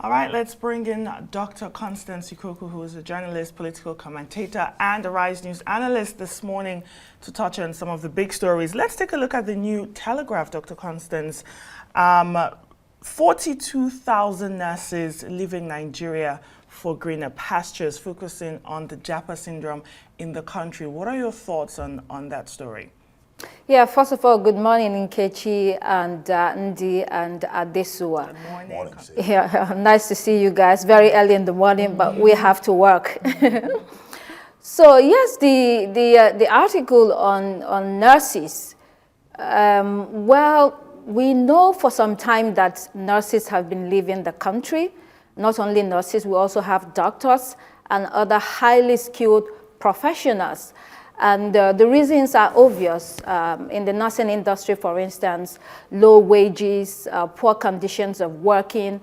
All right, let's bring in Dr. Constance Ikokwu, who is a journalist, political commentator, and a Rise News analyst this morning to touch on some of the big stories. Let's take a look at the new Telegraph, Dr. Constance. 42,000 nurses leaving Nigeria for greener pastures, focusing on the Japa syndrome in the country. What are your thoughts on that story? Yeah, first of all, good morning, Nkechi and Ndi and Adesua. Good morning. Yeah, nice to see you guys. Very early in the morning, but we have to work. So yes, the article on nurses. Well, we know for some time that nurses have been leaving the country. Not only nurses, we also have doctors and other highly skilled professionals. And the reasons are obvious. In the nursing industry, for instance, low wages, poor conditions of working,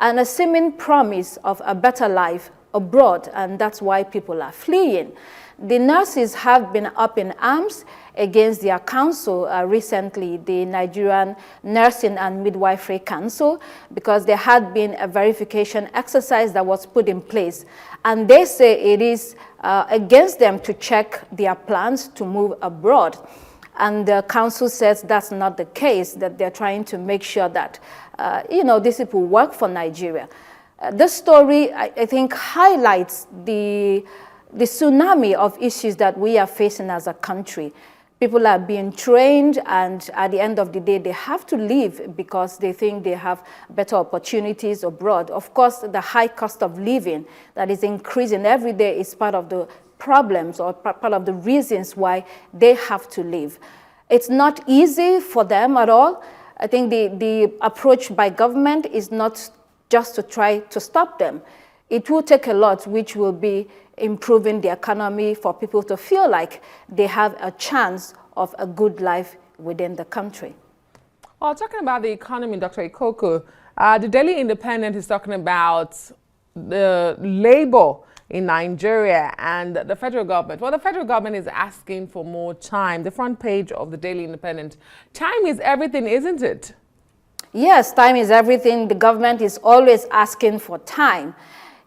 and a seeming promise of a better life abroad, and that's why people are fleeing. The nurses have been up in arms against their council recently, the Nigerian Nursing and Midwifery Council, because there had been a verification exercise that was put in place. And they say it is against them to check their plans to move abroad. And the council says that's not the case, that they're trying to make sure that, these people work for Nigeria. This story, I think, highlights the tsunami of issues that we are facing as a country. People are being trained, and at the end of the day, they have to leave because they think they have better opportunities abroad. Of course, the high cost of living that is increasing every day is part of the problems or part of the reasons why they have to leave. It's not easy for them at all. I think the approach by government is not just to try to stop them. It will take a lot, which will be improving the economy for people to feel like they have a chance of a good life within the country. Well, talking about the economy, Dr. Ikokwu, the Daily Independent is talking about the labor in Nigeria and the federal government. Well, the federal government is asking for more time. The front page of the Daily Independent. Time is everything, isn't it? Yes, time is everything. The government is always asking for time.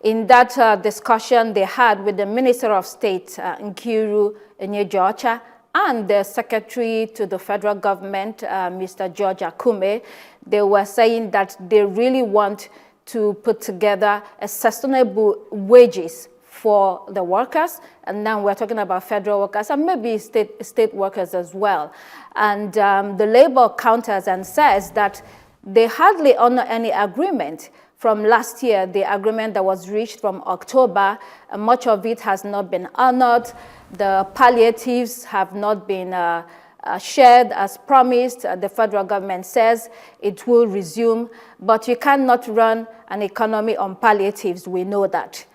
In that discussion they had with the Minister of State, Nkiru Enyejocha, and the Secretary to the federal government, Mr. George Akume, they were saying that they really want to put together a sustainable wages for the workers. And now we're talking about federal workers and maybe state workers as well. And the labor counters and says that they hardly honor any agreement. From last year, the agreement that was reached from October, much of it has not been honored. The palliatives have not been shared as promised. The federal government says it will resume, but you cannot run an economy on palliatives, we know that.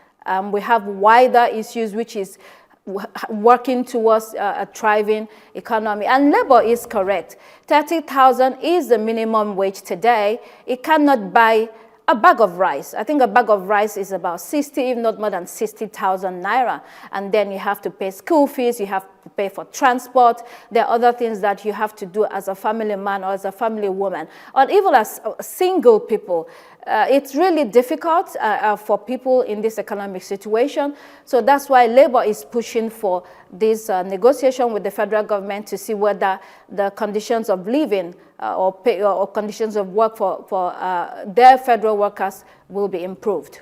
We have wider issues, which is working towards a thriving economy. And labor is correct. 30,000 is the minimum wage today. It cannot buy a bag of rice. I think a bag of rice is about 60, if not more than 60,000 naira. And then you have to pay school fees, you have to pay for transport. There are other things that you have to do as a family man or as a family woman, or even as single people. It's really difficult for people in this economic situation. So that's why Labour is pushing for this negotiation with the federal government to see whether the conditions of living or conditions of work for their federal workers will be improved.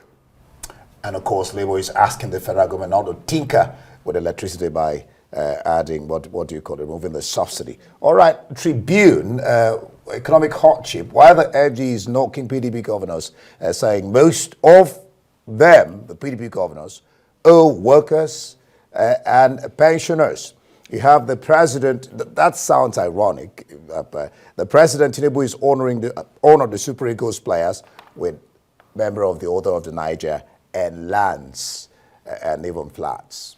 And of course, Labour is asking the federal government not to tinker with electricity by adding, what do you call it, removing the subsidy. All right, Tribune, economic hardship. While the AG is knocking PDP governors, saying most of them, the PDP governors, owe workers and pensioners. You have the president, that sounds ironic. The president, Tinubu, is honoring the Super Eagles players with member of the Order of the Niger and lands and even flats.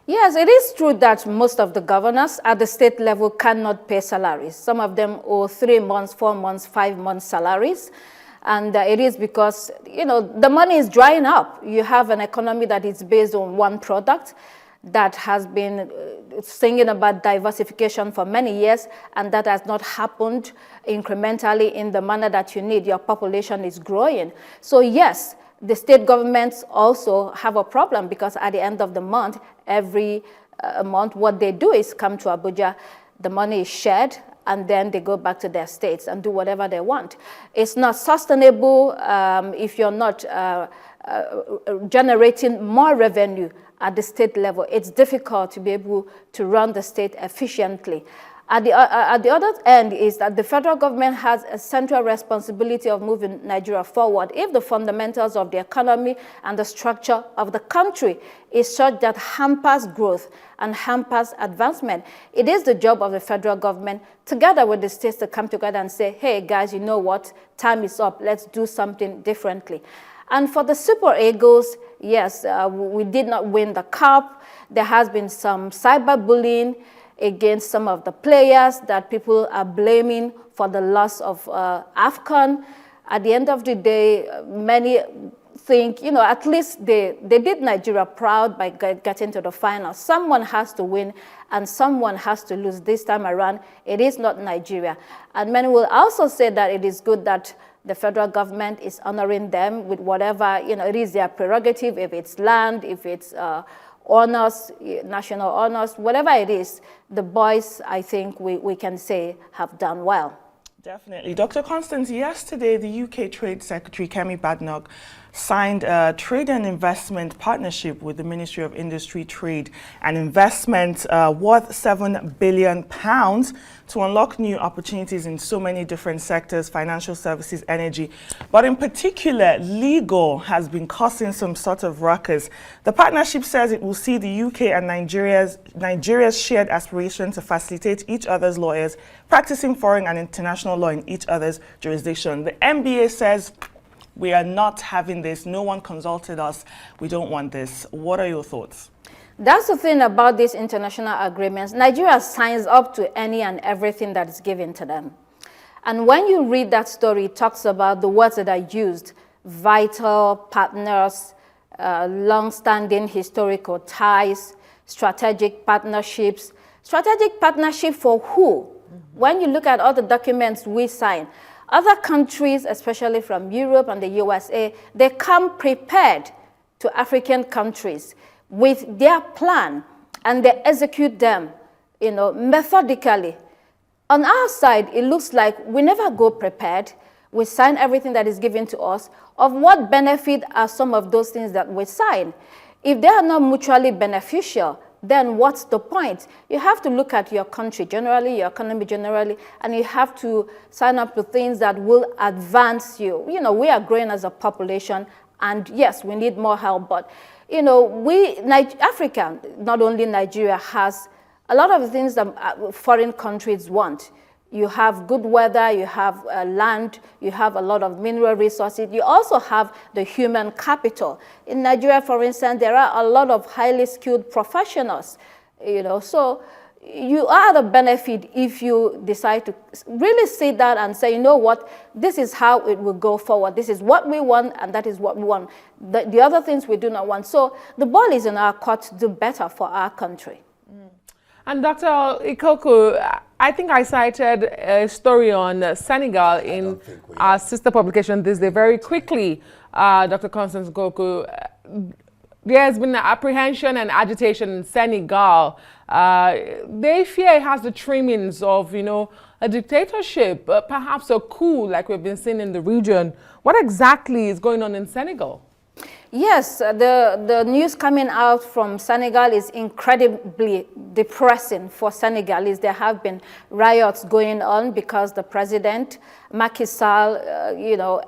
Yes, it is true that most of the governors at the state level cannot pay salaries. Some of them owe 3 months, 4 months, 5 months salaries. And it is because, the money is drying up. You have an economy that is based on one product. that has been singing about diversification for many years, and that has not happened incrementally in the manner that you need. Your population is growing. So yes, the state governments also have a problem, because at the end of the month, every month, what they do is come to Abuja, the money is shared, and then they go back to their states and do whatever they want. It's not sustainable if you're not generating more revenue at the state level. It's difficult to be able to run the state efficiently. At the other end is that the federal government has a central responsibility of moving Nigeria forward. If the fundamentals of the economy and the structure of the country is such that hampers growth and hampers advancement, it is the job of the federal government, together with the states, to come together and say, hey guys, you know what, time is up, let's do something differently. And for the Super Eagles, yes, we did not win the cup. There has been some cyberbullying against some of the players that people are blaming for the loss of AFCON. At the end of the day, many think, you know, at least they did Nigeria proud by getting to the final. Someone has to win and someone has to lose this time around. It is not Nigeria. And many will also say that it is good that the federal government is honoring them with whatever, you know, it is their prerogative, if it's land, if it's honors, national honors, whatever it is, the boys, I think we can say, have done well. Definitely. Dr. Constance, yesterday the UK Trade Secretary Kemi Badenoch signed a trade and investment partnership with the Ministry of Industry, Trade and Investment worth £7 billion to unlock new opportunities in so many different sectors, financial services, energy. But in particular, legal has been causing some sort of ruckus. The partnership says it will see the UK and Nigeria's shared aspiration to facilitate each other's lawyers practicing foreign and international law in each other's jurisdiction. The MBA says, we are not having this. No one consulted us. We don't want this. What are your thoughts? That's the thing about these international agreements. Nigeria signs up to any and everything that is given to them. And when you read that story, it talks about the words that are used: vital partners, long-standing historical ties, strategic partnerships. Strategic partnership for who? When you look at all the documents we sign, other countries, especially from Europe and the USA, they come prepared to African countries with their plan, and they execute them, you know, methodically. On our side, it looks like we never go prepared. We sign everything that is given to us. Of what benefit are some of those things that we sign? If they are not mutually beneficial, then what's the point? You have to look at your country generally, your economy generally, and you have to sign up to things that will advance you. You know, we are growing as a population, and yes, we need more help, but you know, Africa, not only Nigeria, has a lot of things that foreign countries want. You have good weather, you have land, you have a lot of mineral resources. You also have the human capital. In Nigeria, for instance, there are a lot of highly skilled professionals, you know, so you are the benefit if you decide to really sit down and say, you know what, this is how it will go forward. This is what we want, and that is what we want. The other things we do not want. So the ball is in our court to do better for our country. And Dr. Ikokwu, I think I cited a story on Senegal in our sister publication this day. Very quickly, Dr. Constance Ikokwu, there has been apprehension and agitation in Senegal. They fear it has the trimmings of, you know, a dictatorship, perhaps a coup like we've been seeing in the region. What exactly is going on in Senegal? Yes, the news coming out from Senegal is incredibly depressing for Senegalese. There have been riots going on because the president, Macky Sall, you know,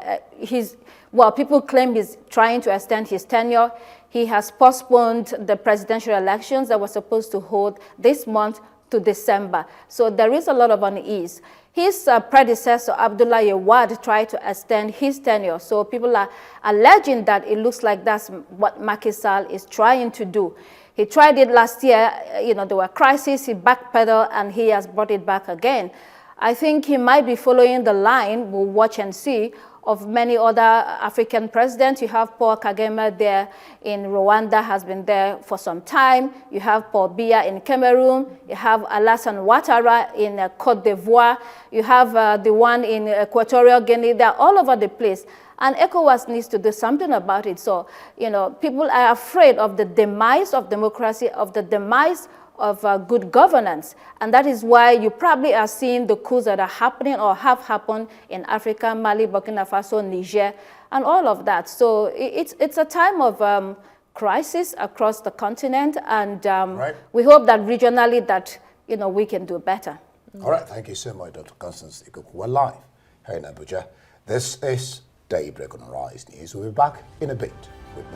people claim he's trying to extend his tenure. He has postponed the presidential elections that were supposed to hold this month to December. So there is a lot of unease. His predecessor, Abdoulaye Wade, tried to extend his tenure. So people are alleging that it looks like that's what Macky Sall is trying to do. He tried it last year. You know, there were crises. He backpedaled, and he has brought it back again. I think he might be following the line, we'll watch and see, of many other African presidents. You have Paul Kagame there in Rwanda, has been there for some time. You have Paul Biya in Cameroon. You have Alassane Ouattara in Cote d'Ivoire. You have the one in Equatorial Guinea. They're all over the place. And ECOWAS needs to do something about it. So, you know, people are afraid of the demise of democracy, of the demise of good governance. And that is why you probably are seeing the coups that are happening or have happened in Africa, Mali, Burkina Faso, Niger, and all of that. So it's a time of crisis across the continent. And we hope that regionally that, you know, we can do better. All right, thank you so much, Dr. Constance Ikokwu. We're live here in Abuja. This is Daybreak on Arise News. We'll be back in a bit.